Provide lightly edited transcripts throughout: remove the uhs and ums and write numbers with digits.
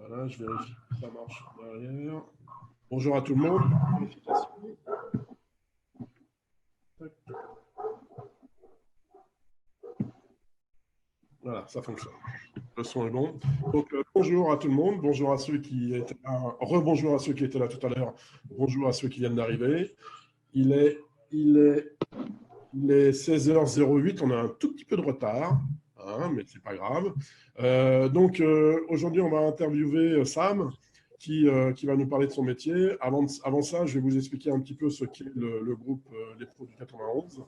Voilà, je vérifie que ça marche derrière. Bonjour à tout le monde. Vérification. Voilà, ça fonctionne. Le son est bon. Donc, bonjour à tout le monde. Bonjour à ceux qui étaient là. Rebonjour à ceux qui étaient là tout à l'heure. Bonjour à ceux qui viennent d'arriver. Il est 16h08. On a un tout petit peu de retard, hein, mais c'est pas grave. Donc, aujourd'hui, on va interviewer Sam qui va nous parler de son métier. Avant ça, je vais vous expliquer un petit peu ce qu'est le groupe Les Pros du 91.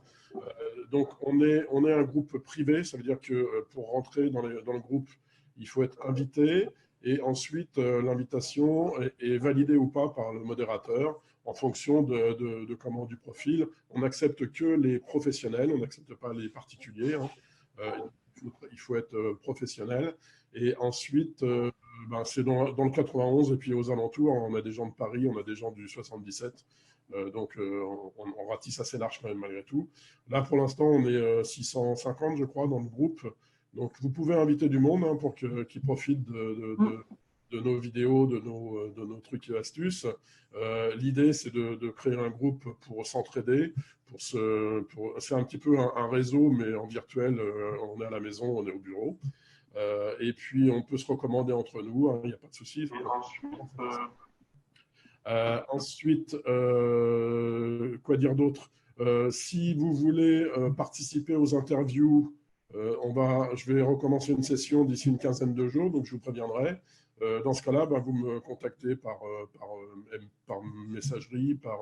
Donc, on est un groupe privé, ça veut dire que pour rentrer dans le groupe, il faut être invité et ensuite l'invitation est validée ou pas par le modérateur en fonction du profil. On n'accepte que les professionnels, on n'accepte pas les particuliers. Hein. Il faut être professionnel. Et ensuite, c'est dans le 91 et puis aux alentours, on a des gens de Paris, on a des gens du 77. Donc, on ratisse assez large quand même malgré tout. Là, pour l'instant, on est 650, je crois, dans le groupe. Donc, vous pouvez inviter du monde hein, pour qu'ils profitent de nos vidéos, de nos trucs et astuces. L'idée, c'est de créer un groupe pour s'entraider. C'est un petit peu un réseau, mais en virtuel. On est à la maison, on est au bureau. Et puis, on peut se recommander entre nous. Hein, il n'y a pas de souci. Ensuite, quoi dire d'autre? Si vous voulez participer aux interviews, je vais recommencer une session d'ici une quinzaine de jours, donc je vous préviendrai. Dans ce cas-là, vous me contactez par messagerie, par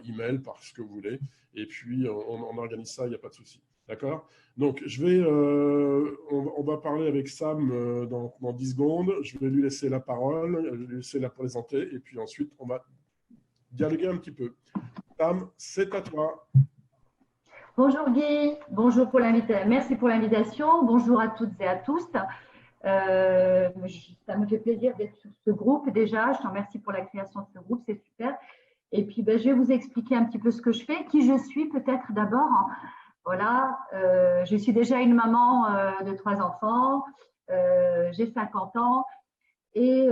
email, par ce que vous voulez. Et puis, on organise ça, il n'y a pas de souci. D'accord? Donc, on va parler avec Sam dans 10 secondes. Je vais lui laisser la parole, je vais lui laisser la présenter, et puis ensuite, on va dialoguer un petit peu. Sam, c'est à toi. Bonjour Guy, bonjour pour l'invitation. Merci pour l'invitation. Bonjour à toutes et à tous. Ça me fait plaisir d'être sur ce groupe déjà. Je te remercie pour la création de ce groupe, c'est super. Et puis, je vais vous expliquer un petit peu ce que je fais, qui je suis peut-être d'abord. Voilà, je suis déjà une maman de 3 enfants, j'ai 50 ans et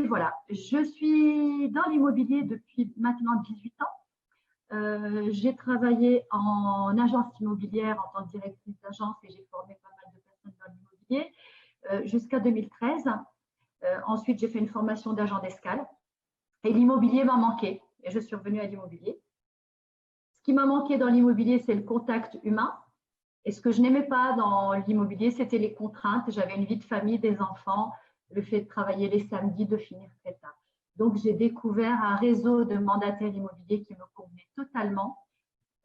voilà. Je suis dans l'immobilier depuis maintenant 18 ans. J'ai travaillé en agence immobilière en tant que directrice d'agence et j'ai formé pas mal de personnes dans l'immobilier jusqu'à 2013. Ensuite, j'ai fait une formation d'agent d'escale et l'immobilier m'a manqué et je suis revenue à l'immobilier. Ce qui m'a manqué dans l'immobilier, c'est le contact humain. Et ce que je n'aimais pas dans l'immobilier, c'était les contraintes. J'avais une vie de famille, des enfants, le fait de travailler les samedis, de finir très tard. Donc, j'ai découvert un réseau de mandataires immobiliers qui me convenait totalement,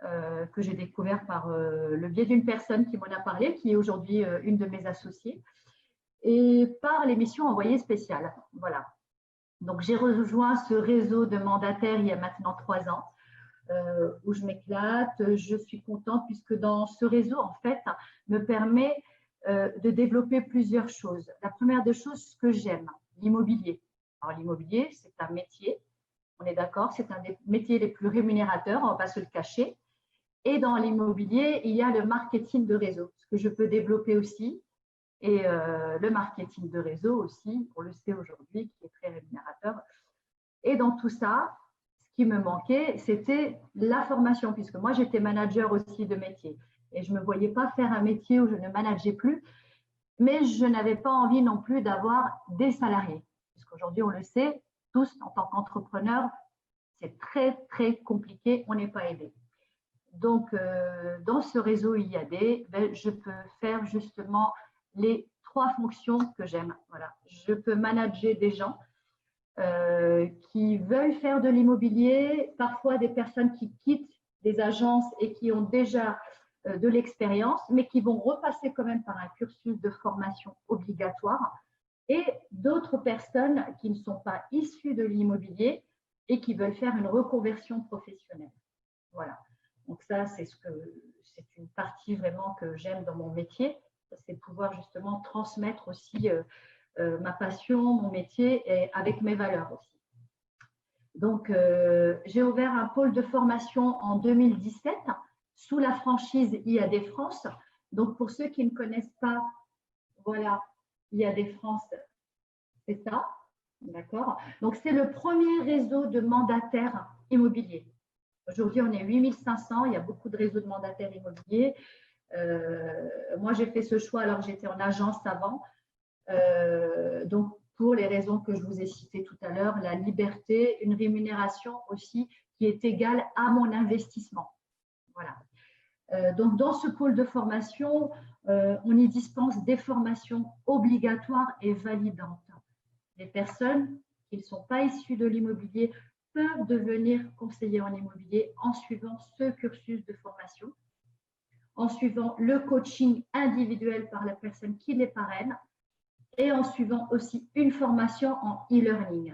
que j'ai découvert par le biais d'une personne qui m'en a parlé, qui est aujourd'hui une de mes associées, et par l'émission Envoyé spécial. Voilà. Donc, j'ai rejoint ce réseau de mandataires il y a maintenant 3 ans. Où je m'éclate, je suis contente puisque dans ce réseau, en fait, me permet de développer plusieurs choses. La première des choses, ce que j'aime, l'immobilier. Alors, l'immobilier, c'est un métier, on est d'accord, c'est un des métiers les plus rémunérateurs, on ne va pas se le cacher. Et dans l'immobilier, il y a le marketing de réseau, ce que je peux développer aussi. Et le marketing de réseau aussi, on le sait aujourd'hui, qui est très rémunérateur. Et dans tout ça, ce qui me manquait, c'était la formation, puisque moi, j'étais manager aussi de métier. Et je ne me voyais pas faire un métier où je ne manageais plus, mais je n'avais pas envie non plus d'avoir des salariés. Puisqu'aujourd'hui, on le sait, tous, en tant qu'entrepreneurs, c'est très, très compliqué, on n'est pas aidé. Donc, dans ce réseau IAD, je peux faire justement les 3 fonctions que j'aime. Voilà. Je peux manager des gens qui veulent faire de l'immobilier, parfois des personnes qui quittent des agences et qui ont déjà de l'expérience, mais qui vont repasser quand même par un cursus de formation obligatoire, et d'autres personnes qui ne sont pas issues de l'immobilier et qui veulent faire une reconversion professionnelle. Voilà. Donc ça, c'est une partie vraiment que j'aime dans mon métier, c'est pouvoir justement transmettre aussi ma passion, mon métier et avec mes valeurs aussi. Donc, j'ai ouvert un pôle de formation en 2017 sous la franchise IAD France. Donc, pour ceux qui ne connaissent pas, voilà, IAD France, c'est ça, d'accord? Donc, c'est le premier réseau de mandataires immobiliers. Aujourd'hui, on est 8500, il y a beaucoup de réseaux de mandataires immobiliers. Moi, j'ai fait ce choix alors que j'étais en agence avant. Donc, pour les raisons que je vous ai citées tout à l'heure, la liberté, une rémunération aussi qui est égale à mon investissement. Voilà. Donc, dans ce pôle de formation, on y dispense des formations obligatoires et validantes. Les personnes qui ne sont pas issues de l'immobilier peuvent devenir conseillers en immobilier en suivant ce cursus de formation, en suivant le coaching individuel par la personne qui les parraine et en suivant aussi une formation en e-learning.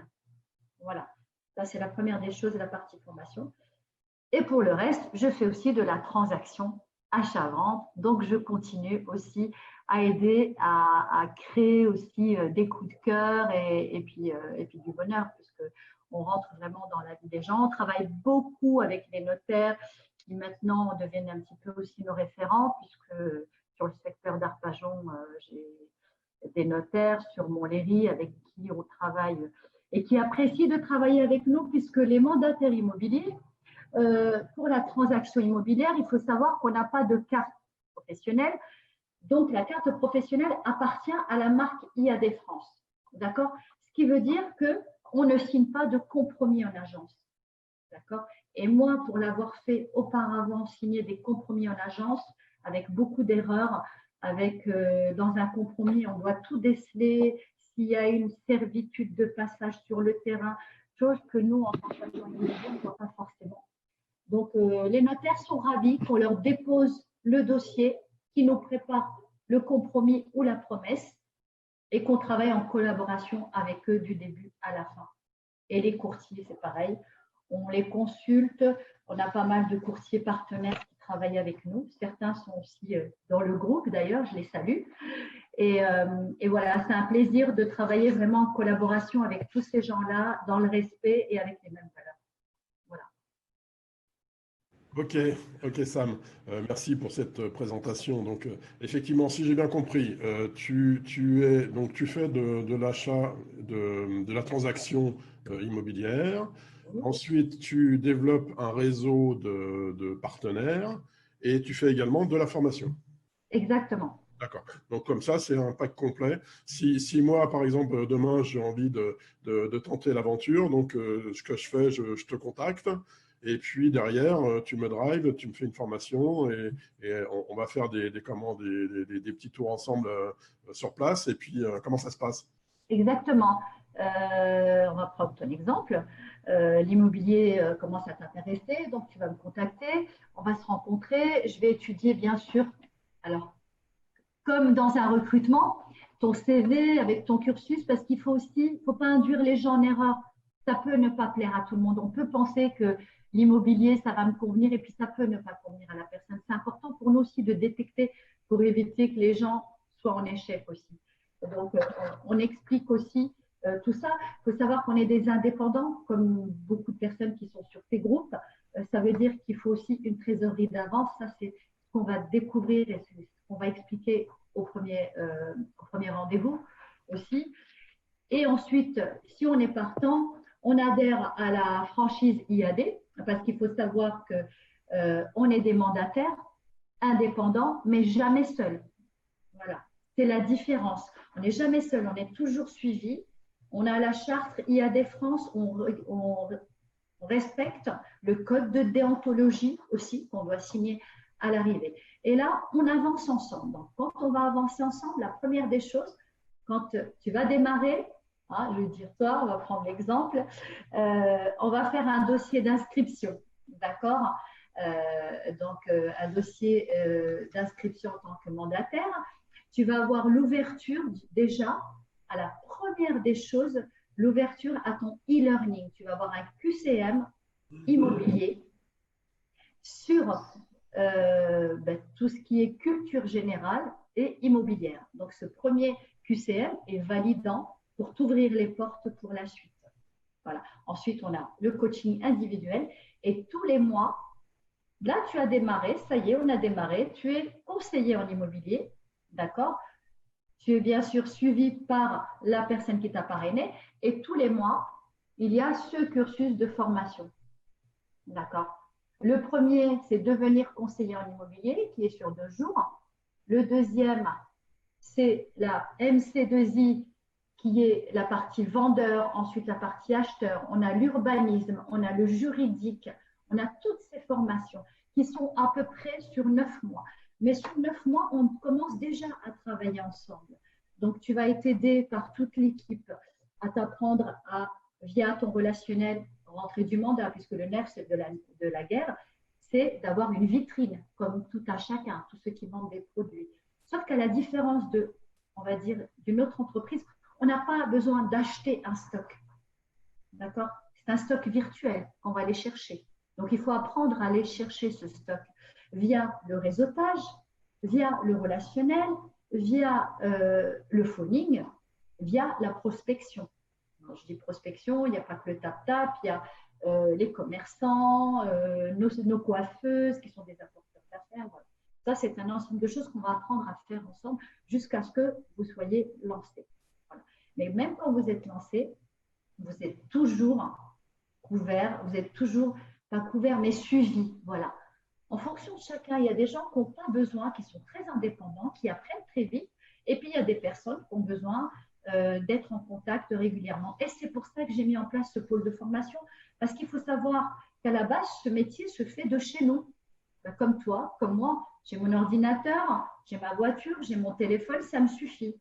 Voilà, ça c'est la première des choses, la partie formation. Et pour le reste, je fais aussi de la transaction achat-vente. Donc, je continue aussi à aider à créer aussi des coups de cœur et puis du bonheur, puisque on rentre vraiment dans la vie des gens. On travaille beaucoup avec les notaires qui maintenant deviennent un petit peu aussi nos référents, puisque sur le secteur d'Arpajon, j'ai des notaires sur Montlhéry avec qui on travaille et qui apprécient de travailler avec nous, puisque les mandataires immobiliers, pour la transaction immobilière, il faut savoir qu'on n'a pas de carte professionnelle. Donc, la carte professionnelle appartient à la marque IAD France. D'accord? Ce qui veut dire qu'on ne signe pas de compromis en agence. D'accord? Et moi, pour l'avoir fait auparavant, signer des compromis en agence avec beaucoup d'erreurs, dans un compromis, on doit tout déceler s'il y a une servitude de passage sur le terrain, chose que nous, en transaction immobilière, on ne voit pas forcément. Donc, les notaires sont ravis qu'on leur dépose le dossier, qu'ils nous préparent le compromis ou la promesse et qu'on travaille en collaboration avec eux du début à la fin. Et les courtiers, c'est pareil. On les consulte. On a pas mal de courtiers partenaires qui travaillent avec nous. Certains sont aussi dans le groupe, d'ailleurs, je les salue. Et voilà, c'est un plaisir de travailler vraiment en collaboration avec tous ces gens-là, dans le respect et avec les mêmes valeurs. Ok Sam, merci pour cette présentation. Donc effectivement, si j'ai bien compris, tu fais de l'achat, de la transaction immobilière. Ensuite, tu développes un réseau de partenaires et tu fais également de la formation. Exactement. D'accord. Donc comme ça, c'est un pack complet. Si moi, par exemple, demain, j'ai envie de tenter l'aventure, donc ce que je fais, je te contacte. Et puis derrière, tu me drives, tu me fais une formation et on va faire des petits tours ensemble sur place. Et puis, comment ça se passe? Exactement. On va prendre ton exemple. L'immobilier commence à t'intéresser, donc tu vas me contacter. On va se rencontrer. Je vais étudier, bien sûr. Alors, comme dans un recrutement, ton CV avec ton cursus, parce qu'il faut pas induire les gens en erreur. Ça peut ne pas plaire à tout le monde. On peut penser que l'immobilier, ça va me convenir et puis ça peut ne pas convenir à la personne. C'est important pour nous aussi de détecter pour éviter que les gens soient en échec aussi. Donc, on explique aussi tout ça. Il faut savoir qu'on est des indépendants, comme beaucoup de personnes qui sont sur ces groupes. Ça veut dire qu'il faut aussi une trésorerie d'avance. Ça, c'est ce qu'on va découvrir et ce qu'on va expliquer au premier rendez-vous aussi. Et ensuite, si on est partant, on adhère à la franchise IAD, parce qu'il faut savoir qu'on est des mandataires indépendants, mais jamais seuls. Voilà, c'est la différence. On n'est jamais seul, on est toujours suivi. On a la charte IAD France, on respecte le code de déontologie aussi qu'on doit signer à l'arrivée. Et là, on avance ensemble. Donc, quand on va avancer ensemble, la première des choses, quand tu vas démarrer, je vais dire toi, on va prendre l'exemple, on va faire un dossier d'inscription, d'accord? Donc, un dossier d'inscription en tant que mandataire. Tu vas avoir l'ouverture déjà, à la première des choses, l'ouverture à ton e-learning. Tu vas avoir un QCM immobilier sur tout ce qui est culture générale et immobilière. Donc, ce premier QCM est validant pour t'ouvrir les portes pour la suite. Voilà. Ensuite, on a le coaching individuel et tous les mois, là, tu as démarré, ça y est, on a démarré, tu es conseiller en immobilier, d'accord? Tu es bien sûr suivi par la personne qui t'a parrainé et tous les mois, il y a ce cursus de formation. D'accord. Le premier, c'est devenir conseiller en immobilier qui est sur 2 jours. Le deuxième, c'est la MC2I qui est la partie vendeur, ensuite la partie acheteur. On a l'urbanisme, on a le juridique, on a toutes ces formations qui sont à peu près sur 9 mois. Mais sur 9 mois, on commence déjà à travailler ensemble. Donc, tu vas être aidé par toute l'équipe à t'apprendre à, via ton relationnel, rentrer du mandat, puisque le nerf de la guerre, c'est d'avoir une vitrine, comme tout un chacun, tous ceux qui vendent des produits. Sauf qu'à la différence de, on va dire, d'une autre entreprise, on n'a pas besoin d'acheter un stock. D'accord? C'est un stock virtuel qu'on va aller chercher. Donc, il faut apprendre à aller chercher ce stock via le réseautage, via le relationnel, via le phoning, via la prospection. Quand je dis prospection, il n'y a pas que le tap-tap, il y a les commerçants, nos coiffeuses qui sont des apporteurs d'affaires. Voilà. Ça, c'est un ensemble de choses qu'on va apprendre à faire ensemble jusqu'à ce que vous soyez lancé. Voilà. Mais même quand vous êtes lancé, vous êtes toujours couvert, vous êtes toujours, pas couvert, mais suivi. Voilà. En fonction de chacun, il y a des gens qui n'ont pas besoin, qui sont très indépendants, qui apprennent très vite. Et puis, il y a des personnes qui ont besoin d'être en contact régulièrement. Et c'est pour ça que j'ai mis en place ce pôle de formation, parce qu'il faut savoir qu'à la base, ce métier se fait de chez nous. Comme toi, comme moi, j'ai mon ordinateur, j'ai ma voiture, j'ai mon téléphone, ça me suffit.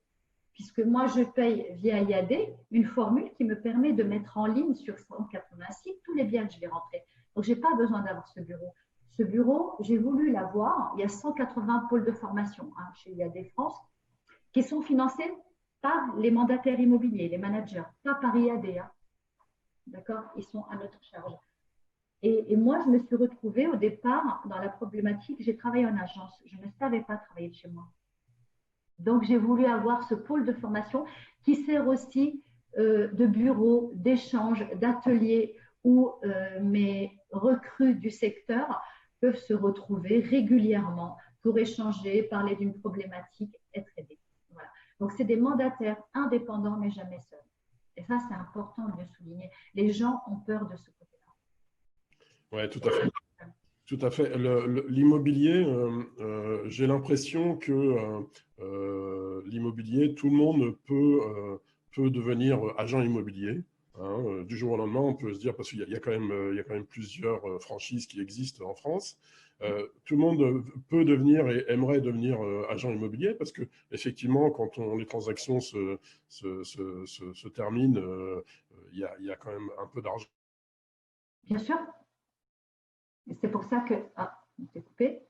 Puisque moi, je paye via IAD une formule qui me permet de mettre en ligne sur 180 sites tous les biens que je vais rentrer. Donc, je n'ai pas besoin d'avoir ce bureau. Ce bureau, j'ai voulu l'avoir. Il y a 180 pôles de formation chez IAD France qui sont financés par les mandataires immobiliers, les managers, pas par IAD. D'accord? Ils sont à notre charge. Et moi, je me suis retrouvée au départ dans la problématique. J'ai travaillé en agence. Je ne savais pas travailler de chez moi. Donc, j'ai voulu avoir ce pôle de formation qui sert aussi de bureau, d'échange, d'atelier où mes recrues du secteur peuvent se retrouver régulièrement pour échanger, parler d'une problématique, être aidés. Voilà. Donc, c'est des mandataires indépendants, mais jamais seuls. Et ça, c'est important de le souligner. Les gens ont peur de ce côté-là. Oui, tout à fait. Tout à fait. L'immobilier, j'ai l'impression que l'immobilier, tout le monde peut devenir agent immobilier. Hein. Du jour au lendemain, on peut se dire, parce qu'il y a quand même plusieurs franchises qui existent en France. Tout le monde peut devenir et aimerait devenir agent immobilier parce que effectivement, quand les transactions se terminent, il y a quand même un peu d'argent. Bien sûr. Et c'est pour ça que… Ah, on s'est coupé.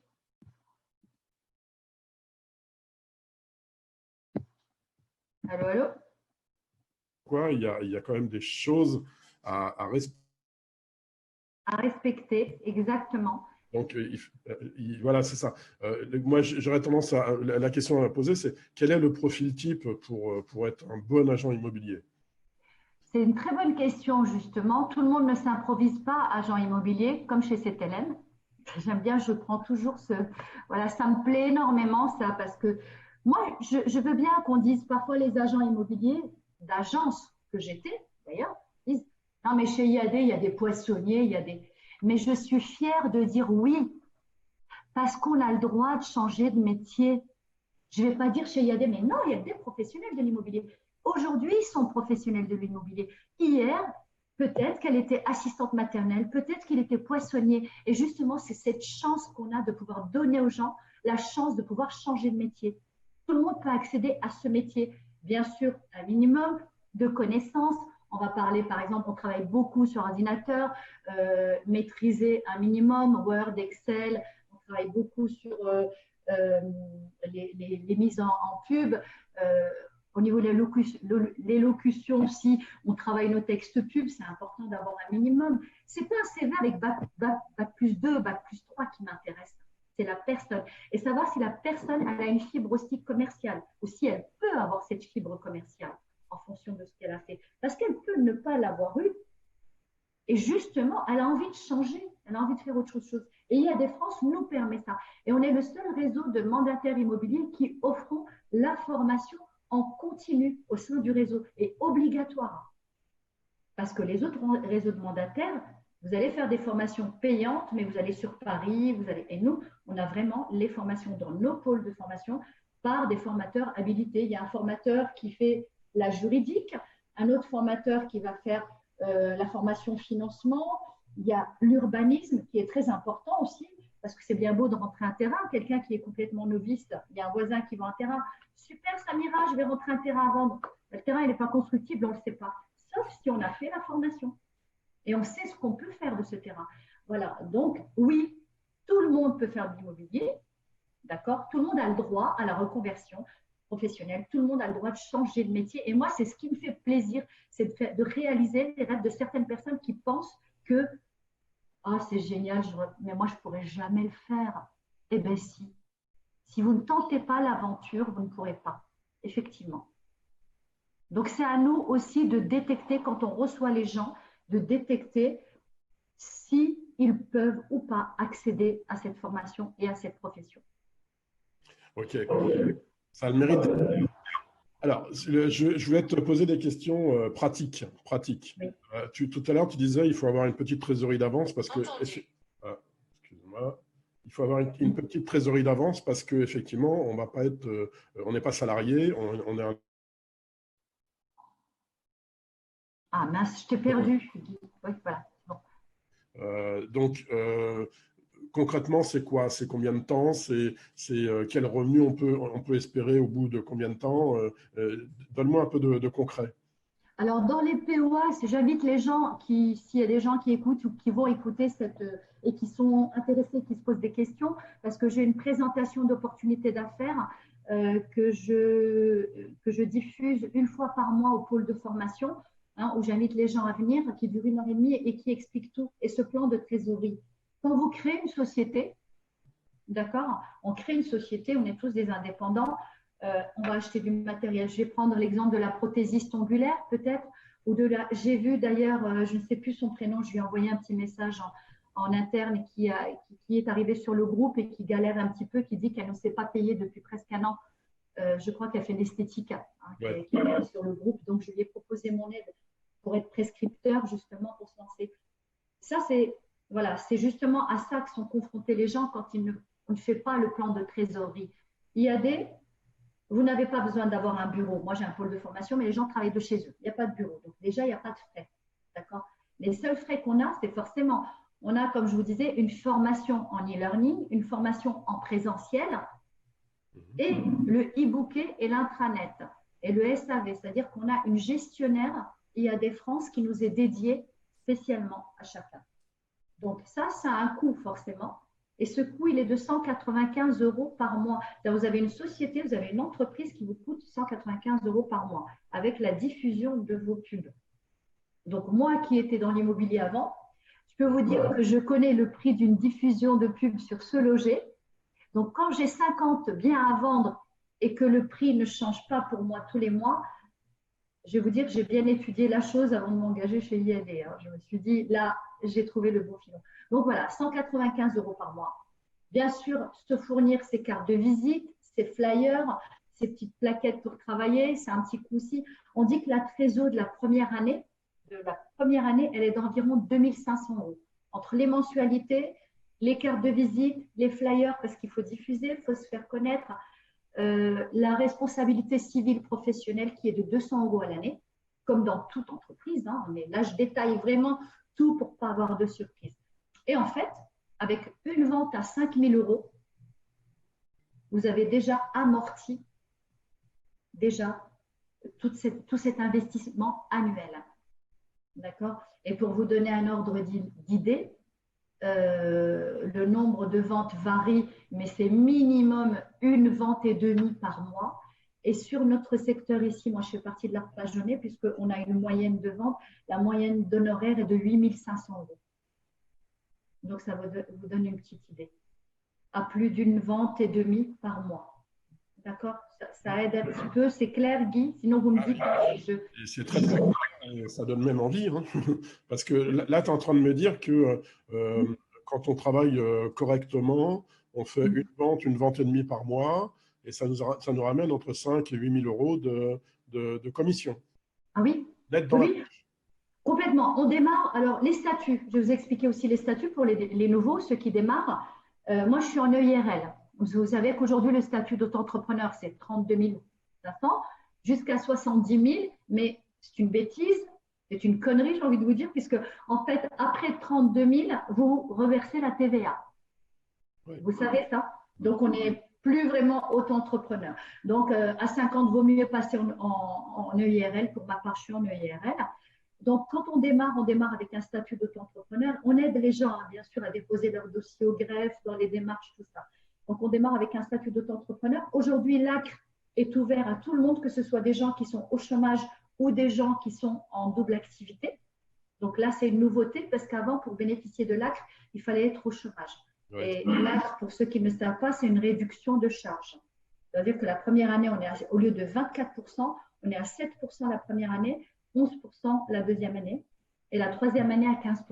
Allô, allô? Quoi, il y a quand même des choses à respecter. À respecter, exactement. Donc, voilà, c'est ça. Moi, j'aurais tendance à… La question à poser, c'est quel est le profil type pour être un bon agent immobilier? C'est une très bonne question, justement. Tout le monde ne s'improvise pas agent immobilier, comme chez CTLM. J'aime bien, je prends toujours ce… Voilà, ça me plaît énormément, ça, parce que moi, je veux bien qu'on dise parfois les agents immobiliers d'agence que j'étais, d'ailleurs, disent non, mais chez IAD, il y a des poissonniers, il y a des… Mais je suis fière de dire oui, parce qu'on a le droit de changer de métier. Je ne vais pas dire chez IAD, mais non, il y a des professionnels de l'immobilier. Aujourd'hui, ils sont professionnels de l'immobilier. Hier, peut-être qu'elle était assistante maternelle, peut-être qu'il était poissonnier. Et justement, c'est cette chance qu'on a de pouvoir donner aux gens la chance de pouvoir changer de métier. Tout le monde peut accéder à ce métier. Bien sûr, un minimum de connaissances. On va parler, par exemple, on travaille beaucoup sur ordinateur, maîtriser un minimum, Word, Excel. On travaille beaucoup sur les mises en pub. Au niveau de l'élocution aussi, on travaille nos textes pubs, c'est important d'avoir un minimum. C'est pas un CV avec bac plus 2, bac plus 3 qui m'intéresse. C'est la personne. Et savoir si la personne elle a une fibre aussi commerciale, ou si elle peut avoir cette fibre commerciale en fonction de ce qu'elle a fait. Parce qu'elle peut ne pas l'avoir eue. Et justement, elle a envie de changer, elle a envie de faire autre chose. Et IAD France nous permet ça. Et on est le seul réseau de mandataires immobiliers qui offront la formation en continu au sein du réseau et obligatoire. Parce que les autres réseaux de mandataires, vous allez faire des formations payantes, mais vous allez sur Paris, et nous, on a vraiment les formations dans nos pôles de formation par des formateurs habilités. Il y a un formateur qui fait la juridique, un autre formateur qui va faire la formation financement. Il y a l'urbanisme qui est très important aussi, parce que c'est bien beau de rentrer un terrain. Quelqu'un qui est complètement novice, il y a un voisin qui vend un terrain. Super Samira, je vais rentrer un terrain à vendre. Le terrain, il n'est pas constructible, on ne le sait pas. Sauf si on a fait la formation. Et on sait ce qu'on peut faire de ce terrain. Voilà, donc oui, tout le monde peut faire de l'immobilier, d'accord? Tout le monde a le droit à la reconversion professionnelle, tout le monde a le droit de changer de métier. Et moi, c'est ce qui me fait plaisir, c'est de réaliser les rêves de certaines personnes qui pensent que ah, c'est génial, mais moi, je ne pourrais jamais le faire. Eh bien, si. Si vous ne tentez pas l'aventure, vous ne pourrez pas, effectivement. Donc, c'est à nous aussi de détecter, quand on reçoit les gens, de détecter si ils peuvent ou pas accéder à cette formation et à cette profession. Ok, ça a le mérite. Alors, je voulais te poser des questions pratiques. Oui. Tout à l'heure, tu disais qu'il faut avoir une petite trésorerie d'avance parce que… excuse-moi. Il faut avoir une petite trésorerie d'avance parce qu'effectivement, on va pas être, on n'est pas salarié, on est un… Ah mince, je t'ai perdu. Oui, voilà. Bon. Donc, concrètement, c'est quoi? C'est combien de temps? C'est quel revenu on peut espérer au bout de combien de temps? Donne-moi un peu de concret. Alors, dans les POA, j'invite les gens s'il y a des gens qui écoutent ou qui vont écouter et qui sont intéressés, qui se posent des questions, parce que j'ai une présentation d'opportunités d'affaires que je diffuse une fois par mois au pôle de formation, hein, où j'invite les gens à venir, qui dure 1 heure et demie et qui explique tout. Et ce plan de trésorerie. Quand vous créez une société, d'accord, on crée une société, on est tous des indépendants. On va acheter du matériel. Je vais prendre l'exemple de la prothésiste ongulaire, peut-être, ou de la… J'ai vu d'ailleurs, je ne sais plus son prénom, je lui ai envoyé un petit message en interne qui est arrivé sur le groupe et qui galère un petit peu, qui dit qu'elle ne s'est pas payée depuis presque un an. Je crois qu'elle fait l'esthétique, hein, ouais, qui est sur le groupe. Donc, je lui ai proposé mon aide pour être prescripteur, justement, pour se lancer. Ça, voilà, c'est justement à ça que sont confrontés les gens quand on ne fait pas le plan de trésorerie. Vous n'avez pas besoin d'avoir un bureau. Moi, j'ai un pôle de formation, mais les gens travaillent de chez eux. Il n'y a pas de bureau. Donc, déjà, il n'y a pas de frais. D'accord? Les seuls frais qu'on a, c'est forcément, on a, comme je vous disais, une formation en e-learning, une formation en présentiel et le e-booker et l'intranet et le SAV. C'est-à-dire qu'on a une gestionnaire IAD France qui nous est dédiée spécialement à chacun. Donc, ça a un coût forcément. Et ce coût, il est de 195 € par mois. Là, vous avez une société, vous avez une entreprise qui vous coûte 195 € par mois avec la diffusion de vos pubs. Donc, moi qui étais dans l'immobilier avant, je peux vous dire que je connais le prix d'une diffusion de pub sur Se Loger. Donc, quand j'ai 50 biens à vendre et que le prix ne change pas pour moi tous les mois, je vais vous dire que j'ai bien étudié la chose avant de m'engager chez IAD. Hein. Je me suis dit, là, j'ai trouvé le bon filon. Donc voilà, 195 € par mois. Bien sûr, se fournir ses cartes de visite, ses flyers, ses petites plaquettes pour travailler, c'est un petit coup aussi. On dit que la trésor de la première année, elle est d'environ 2500 €. Entre les mensualités, les cartes de visite, les flyers, parce qu'il faut diffuser, il faut se faire connaître, la responsabilité civile professionnelle qui est de 200 € à l'année, comme dans toute entreprise. Hein, mais là, je détaille vraiment tout pour ne pas avoir de surprise. Et en fait, avec une vente à 5 000 €, vous avez déjà amorti tout cet investissement annuel. D'accord? Et pour vous donner un ordre d'idée, le nombre de ventes varie, mais c'est minimum une vente et demie par mois. Et sur notre secteur ici, moi je fais partie de l'Arpajonais, puisqu'on a une moyenne de vente, la moyenne d'honoraires est de 8 500 €. Donc ça vous donne une petite idée. À plus d'une vente et demie par mois. D'accord? Ça aide un petit peu, c'est clair, Guy? Sinon, vous me dites. C'est très, très clair. Ça donne même envie. Hein. Parce que là, tu es en train de me dire que quand on travaille correctement, on fait une vente et demie par mois. et ça nous ramène entre 5 et 8 000 euros de commission. Ah oui, D'être dans oui, complètement. On démarre. Alors, les statuts, je vais vous expliquer aussi les statuts pour les nouveaux, ceux qui démarrent. Moi, je suis en EIRL. Vous savez qu'aujourd'hui, le statut d'auto-entrepreneur, c'est 32 500 jusqu'à 70 000, mais c'est une bêtise, c'est une connerie, j'ai envie de vous dire, puisque, en fait, après 32 000, vous reversez la TVA. Oui. Vous savez ça? Donc, on n'est plus vraiment auto-entrepreneur. Donc, à 50, vaut mieux passer en EIRL. Pour ma part, je suis en EIRL. Donc, quand on démarre avec un statut d'auto-entrepreneur. On aide les gens, hein, bien sûr, à déposer leur dossier au greffe, dans les démarches, tout ça. Donc, on démarre avec un statut d'auto-entrepreneur. Aujourd'hui, l'ACRE est ouvert à tout le monde, que ce soit des gens qui sont au chômage ou des gens qui sont en double activité. Donc là, c'est une nouveauté parce qu'avant, pour bénéficier de l'ACRE, il fallait être au chômage. Oui. Et l'ACRE, pour ceux qui ne savent pas, c'est une réduction de charge. C'est-à-dire que la première année, au lieu de 24%, on est à 7% la première année, 11% la deuxième année et la troisième année à 15%.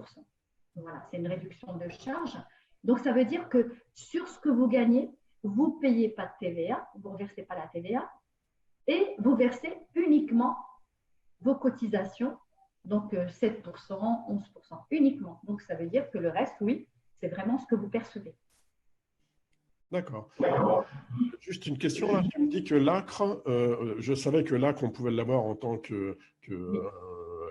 Voilà, c'est une réduction de charge. Donc, ça veut dire que sur ce que vous gagnez, vous ne payez pas de TVA, vous ne reversez pas la TVA et vous versez uniquement vos cotisations, donc 7%, 11% uniquement. Donc, ça veut dire que le reste, oui, c'est vraiment ce que vous percevez. D'accord. Juste une question, là. Tu me dis que l'ACRE, je savais que l'ACRE, on pouvait l'avoir en tant que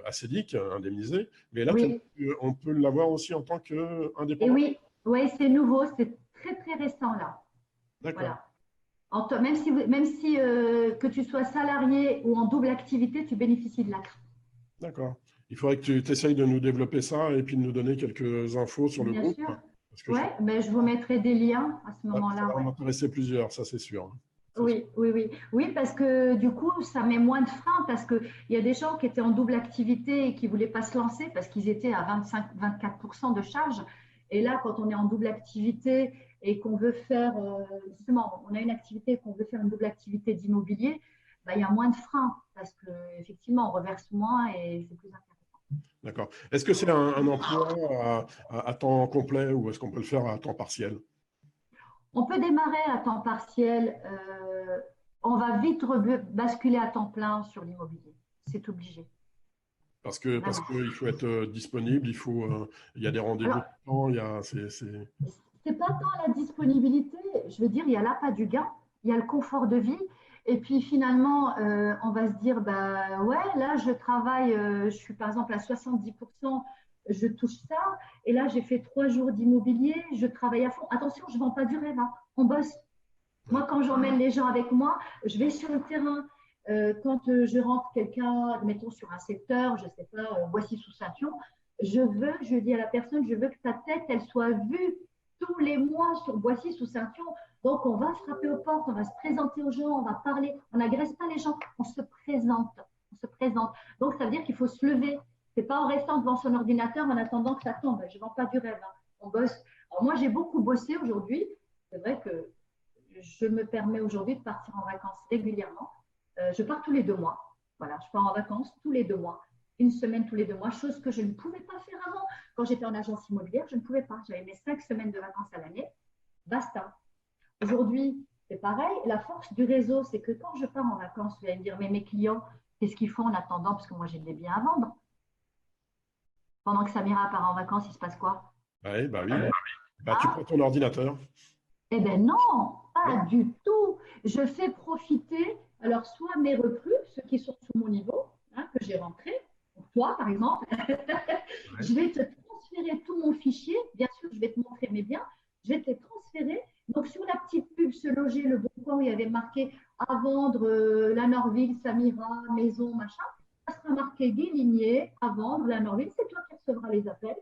ACDIC, indemnisé, mais là, Oui. on peut l'avoir aussi en tant Et qu'indépendant. oui, ouais, c'est nouveau, c'est très, très récent là. D'accord. Voilà. Même si que tu sois salarié ou en double activité, tu bénéficies de l'ACRE. D'accord. Il faudrait que tu essayes de nous développer ça et puis de nous donner quelques infos sur le Bien groupe. sûr. Parce que Oui, mais je vous mettrai des liens à ce ça moment-là. va Ouais. m'intéresser plusieurs, ça c'est sûr. C'est sûr. Oui, oui, oui. Oui, parce que du coup, ça met moins de frein parce qu'il y a des gens qui étaient en double activité et qui ne voulaient pas se lancer parce qu'ils étaient à 25-24% de charge. Et là, quand on est en double activité et qu'on veut faire, justement, on a une activité et qu'on veut faire une double activité d'immobilier, bah, il y a moins de frein parce qu'effectivement, on reverse moins et c'est plus intéressant. D'accord. Est-ce que c'est un emploi à temps complet ou est-ce qu'on peut le faire à temps partiel? On peut démarrer à temps partiel. On va vite basculer à temps plein sur l'immobilier. C'est obligé. Parce qu'il faut être disponible, il y a des rendez-vous Alors, tout le temps, c'est pas tant la disponibilité, je veux dire, il y a l'appât du gain, il y a le confort de vie. Et puis finalement, on va se dire, bah ouais, là je travaille, je suis par exemple à 70%, je touche ça. Et là, j'ai fait 3 jours d'immobilier, je travaille à fond. Attention, je ne vends pas du rêve, hein, on bosse. Moi, quand j'emmène les gens avec moi, je vais sur le terrain. Quand je rentre quelqu'un, mettons sur un secteur, je ne sais pas, Boissy-sous-Saint-Pion, je dis à la personne, je veux que ta tête, elle soit vue tous les mois sur Boissy-sous-Saint-Pion. Donc, on va frapper aux portes, on va se présenter aux gens, on va parler. On n'agresse pas les gens, on se présente. On se présente. Donc, ça veut dire qu'il faut se lever. Ce n'est pas en restant devant son ordinateur en attendant que ça tombe. Je ne vends pas du rêve, hein. On bosse. Alors, moi, j'ai beaucoup bossé aujourd'hui. C'est vrai que je me permets aujourd'hui de partir en vacances régulièrement. Je pars tous les 2 mois. Voilà, je pars en vacances tous les 2 mois. Une semaine tous les 2 mois, chose que je ne pouvais pas faire avant. Quand j'étais en agence immobilière, je ne pouvais pas. J'avais mes 5 semaines de vacances à l'année. Basta. Aujourd'hui, c'est pareil. La force du réseau, c'est que quand je pars en vacances, vous allez me dire, mais mes clients, qu'est-ce qu'ils font en attendant? Parce que moi, j'ai des biens à vendre. Pendant que Samira part en vacances, il se passe quoi? Oui, bah oui. Bah, tu prends ton ordinateur. Eh bien non, pas Non. du tout. Je fais profiter, alors soit mes recrues, ceux qui sont sous mon niveau, hein, que j'ai rentrés, pour toi par exemple, Ouais. je vais te transférer tout mon fichier. Bien sûr, je vais te montrer mes biens. Je vais te les transférer. Donc, sur la petite pub Se Loger, le Bon Coin, où il y avait marqué à vendre la Norville, Samira, maison, machin, ça sera marqué Guy Ligné, à vendre la Norville. C'est toi qui recevras les appels.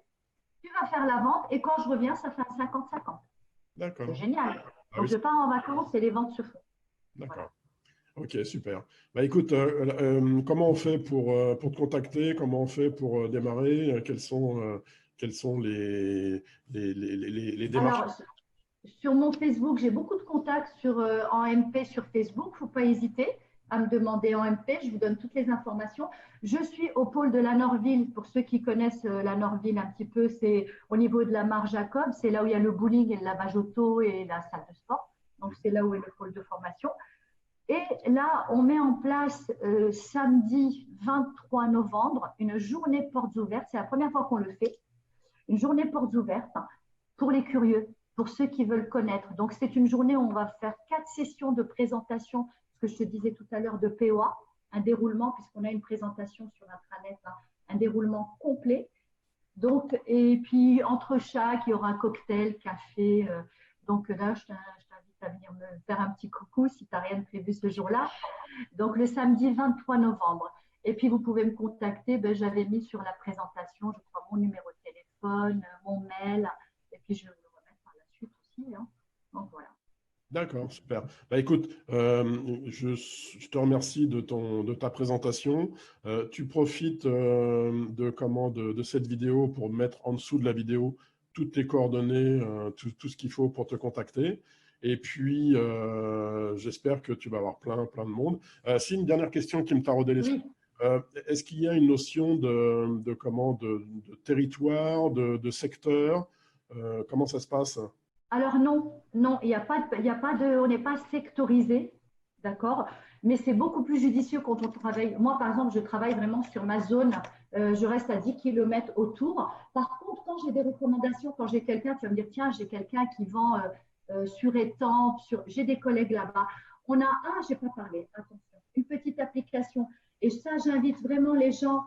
Tu vas faire la vente et quand je reviens, ça fait un 50-50. C'est D'accord. génial. Ah Donc, oui, je pars en vacances et les ventes se font. Voilà. d'accord. Ok, super. Bah, écoute, comment on fait pour te contacter? Comment on fait pour démarrer? Quels sont les démarches? Alors, sur mon Facebook, j'ai beaucoup de contacts en MP sur Facebook. Il ne faut pas hésiter à me demander en MP. Je vous donne toutes les informations. Je suis au pôle de la Norville. Pour ceux qui connaissent la Norville un petit peu, c'est au niveau de la mare Jacob. C'est là où il y a le bowling et le lavage auto et la salle de sport. Donc, c'est là où est le pôle de formation. Et là, on met en place samedi 23 novembre une journée portes ouvertes. C'est la première fois qu'on le fait. Une journée portes ouvertes pour les curieux, pour ceux qui veulent connaître. Donc, c'est une journée où on va faire 4 sessions de présentation, ce que je te disais tout à l'heure de POA, un déroulement, puisqu'on a une présentation sur intranet, un déroulement complet. Donc, et puis, entre chaque, il y aura un cocktail, café. Donc là, je t'invite à venir me faire un petit coucou si tu n'as rien de prévu ce jour-là. Donc, le samedi 23 novembre. Et puis, vous pouvez me contacter. Ben, j'avais mis sur la présentation, je crois, mon numéro de téléphone, mon mail. Et puis, je vais vous le remettre par la suite aussi. Hein. Donc, voilà. D'accord, super. Bah, écoute, je te remercie de ta présentation. Tu profites de cette vidéo pour mettre en dessous de la vidéo toutes tes coordonnées, tout ce qu'il faut pour te contacter. Et puis, j'espère que tu vas avoir plein de monde. Si une dernière question qui me taraudait l'esprit. Oui. Est-ce qu'il y a une notion de territoire, de secteur? Comment ça se passe? Alors non, non, il y a pas de, on n'est pas sectorisé, d'accord, mais c'est beaucoup plus judicieux quand on travaille. Moi, par exemple, je travaille vraiment sur ma zone, je reste à 10 km autour. Par contre, quand j'ai des recommandations, quand j'ai quelqu'un, tu vas me dire, tiens, j'ai quelqu'un qui vend sur Étampes, j'ai des collègues là-bas. On a, j'ai pas parlé, attention, une petite application. Et ça, j'invite vraiment les gens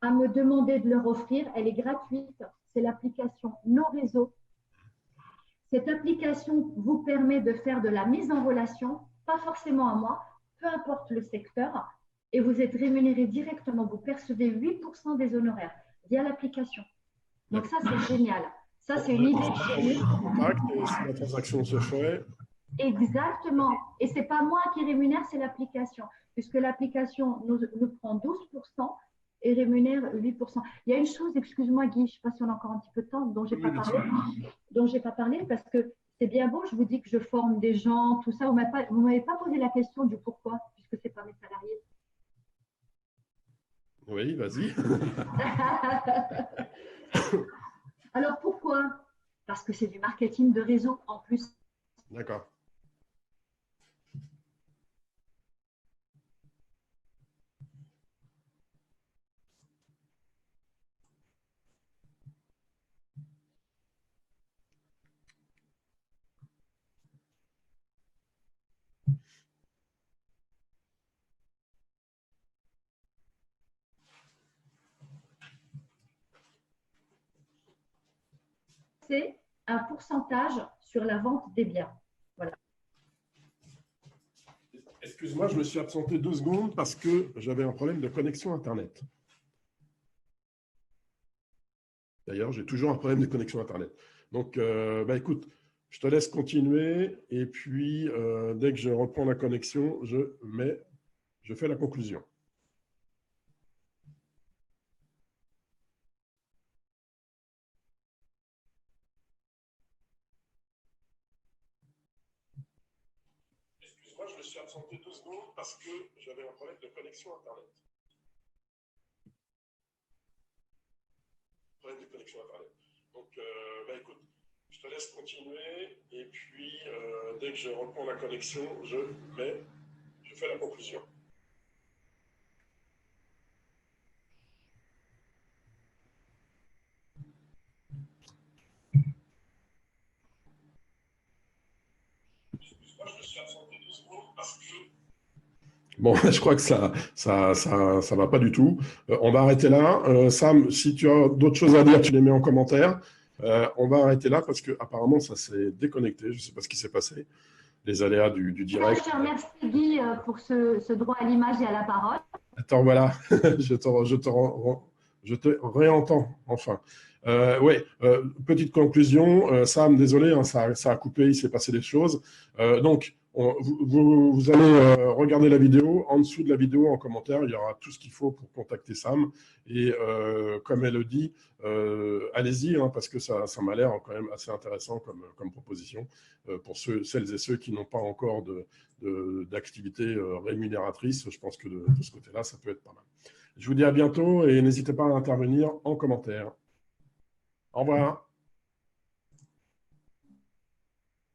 à me demander de leur offrir. Elle est gratuite, c'est l'application Nos Réseaux. Cette application vous permet de faire de la mise en relation, pas forcément à moi, peu importe le secteur, et vous êtes rémunéré directement. Vous percevez 8% des honoraires via l'application. Donc ça, c'est génial. Ça, c'est une idée géniale. Si la transaction se fait. Exactement. Et ce n'est pas moi qui rémunère, c'est l'application, puisque l'application nous prend 12% et rémunère 8%. Il y a une chose, excuse-moi Guy, je ne sais pas si on a encore un petit peu de temps, dont je n'ai pas parlé, parce que c'est bien beau, je vous dis que je forme des gens, tout ça. Vous ne m'avez pas posé la question du pourquoi, puisque ce n'est pas mes salariés. Oui, vas-y. Alors pourquoi? Parce que c'est du marketing de réseau en plus. D'accord. C'est un pourcentage sur la vente des biens. Voilà. Excuse-moi, je me suis absenté 2 secondes parce que j'avais un problème de connexion Internet. D'ailleurs, j'ai toujours un problème de connexion Internet. Donc, écoute, je te laisse continuer et puis, dès que je reprends la connexion, je fais la conclusion. Excuse-moi, je me suis absenté 2 secondes parce que j'avais un problème de connexion Internet. Problème de connexion Internet. Donc, écoute, je te laisse continuer et puis, dès que je reprends la connexion, je fais la conclusion. Je me suis absenté 2 secondes parce que… Bon, je crois que ça va pas du tout. On va arrêter là. Sam, si tu as d'autres choses à dire, tu les mets en commentaire. On va arrêter là parce que apparemment ça s'est déconnecté. Je ne sais pas ce qui s'est passé. Les aléas du direct. Je te remercie Guy pour ce droit à l'image et à la parole. Attends, voilà, je te réentends enfin. Petite conclusion, Sam, désolé, hein, ça a coupé, il s'est passé des choses. Donc, vous allez regarder la vidéo. En dessous de la vidéo, en commentaire, il y aura tout ce qu'il faut pour contacter Sam. Et comme elle le dit, allez-y, hein, parce que ça m'a l'air quand même assez intéressant comme proposition pour celles et ceux qui n'ont pas encore d'activité rémunératrice. Je pense que de ce côté-là, ça peut être pas mal. Je vous dis à bientôt et n'hésitez pas à intervenir en commentaire. Au revoir.